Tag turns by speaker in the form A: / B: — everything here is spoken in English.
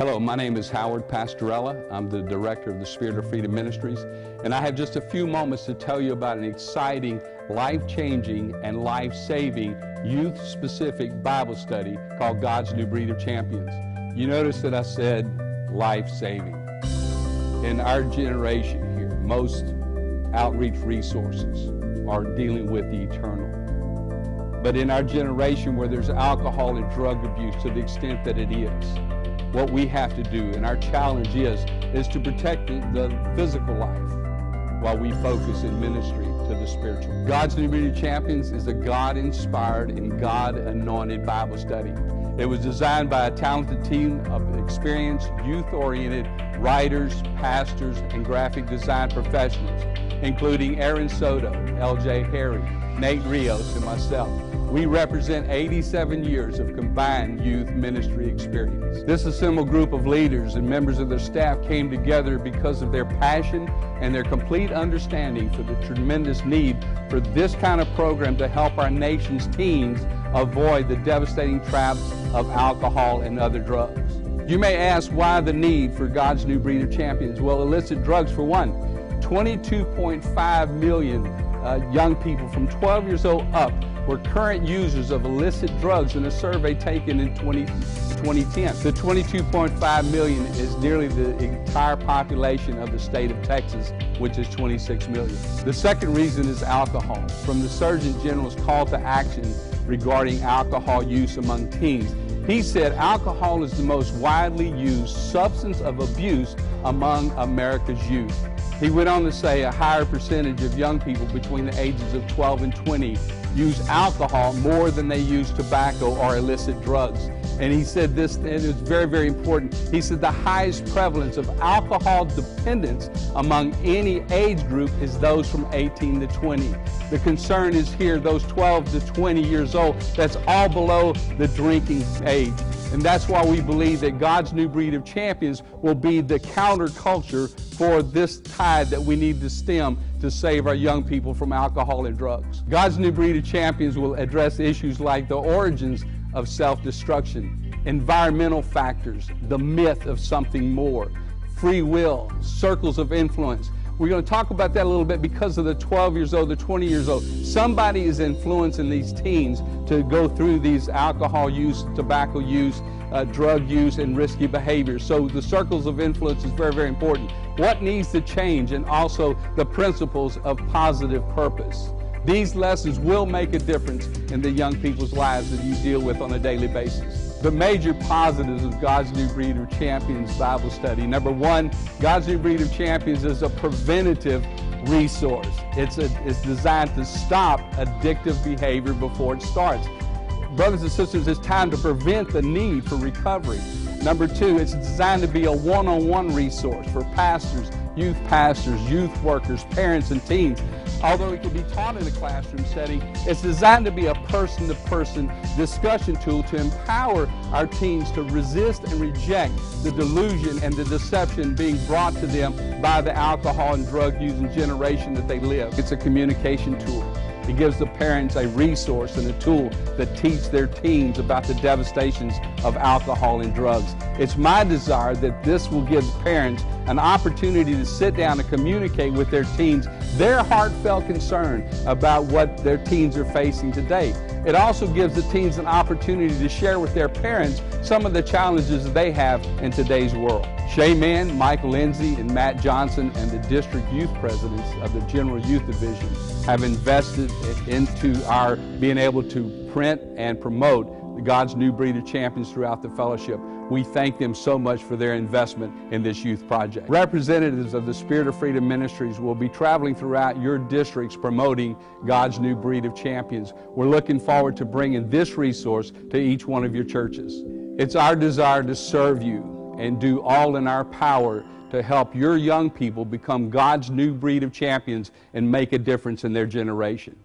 A: Hello, my name is Howard Pastorella. I'm the director of the Spirit of Freedom Ministries, and I have just a few moments to tell you about an exciting, life-changing, and life-saving, youth-specific Bible study called God's New Breed of Champions. You notice that I said life-saving. In our generation here, most outreach resources are dealing with the eternal. But in our generation where there's alcohol and drug abuse to the extent that it is, what we have to do, and our challenge is to protect the physical life while we focus in ministry to the spiritual. God's New Breed of Champions is a God-inspired and God-anointed Bible study. It was designed by a talented team of experienced, youth-oriented writers, pastors, and graphic design professionals, including Aaron Soto, L.J. Harry, Nate Rios, and myself. We represent 87 years of combined youth ministry experience. This assembled group of leaders and members of their staff came together because of their passion and their complete understanding for the tremendous need for this kind of program to help our nation's teens avoid the devastating traps of alcohol and other drugs. You may ask why the need for God's New Breed of Champions? Well, illicit drugs for one. 22.5 million young people from 12 years old up were current users of illicit drugs in a survey taken in 2010. The 22.5 million is nearly the entire population of the state of Texas, which is 26 million. The second reason is alcohol. From the Surgeon General's call to action regarding alcohol use among teens, he said alcohol is the most widely used substance of abuse among America's youth. He went on to say a higher percentage of young people between the ages of 12 and 20 use alcohol more than they use tobacco or illicit drugs. And he said this, and it's very, very important. He said the highest prevalence of alcohol dependence among any age group is those from 18 to 20. The concern is here, those 12 to 20 years old, that's all below the drinking age. And that's why we believe that God's New Breed of Champions will be the counterculture for this tide that we need to stem to save our young people from alcohol and drugs. God's New Breed of Champions will address issues like the origins of self-destruction, environmental factors, the myth of something more, free will, circles of influence. We're going to talk about that a little bit because of the 12 years old, the 20 years old. Somebody is influencing these teens to go through these alcohol use, tobacco use, drug use, and risky behaviors. So the circles of influence is very, very important. What needs to change, and also the principles of positive purpose. These lessons will make a difference in the young people's lives that you deal with on a daily basis. The major positives of God's New Breed of Champions Bible study. Number one, God's New Breed of Champions is a preventative resource. It's designed to stop addictive behavior before it starts. Brothers and sisters, it's time to prevent the need for recovery. Number two, it's designed to be a one-on-one resource for pastors, youth workers, parents, and teens. Although it can be taught in a classroom setting, it's designed to be a person-to-person discussion tool to empower our teens to resist and reject the delusion and the deception being brought to them by the alcohol and drug-using generation that they live. It's a communication tool. It gives the parents a resource and a tool that teach their teens about the devastations of alcohol and drugs. It's my desire that this will give parents an opportunity to sit down and communicate with their teens their heartfelt concern about what their teens are facing today. It also gives the teens an opportunity to share with their parents some of the challenges that they have in today's world. Shay Mann, Michael Lindsay, and Matt Johnson, and the district youth presidents of the General Youth Division have invested into our being able to print and promote God's New Breed of Champions throughout the fellowship. We thank them so much for their investment in this youth project. Representatives of the Spirit of Freedom Ministries will be traveling throughout your districts promoting God's New Breed of Champions. We're looking forward to bringing this resource to each one of your churches. It's our desire to serve you and do all in our power to help your young people become God's new breed of champions and make a difference in their generation.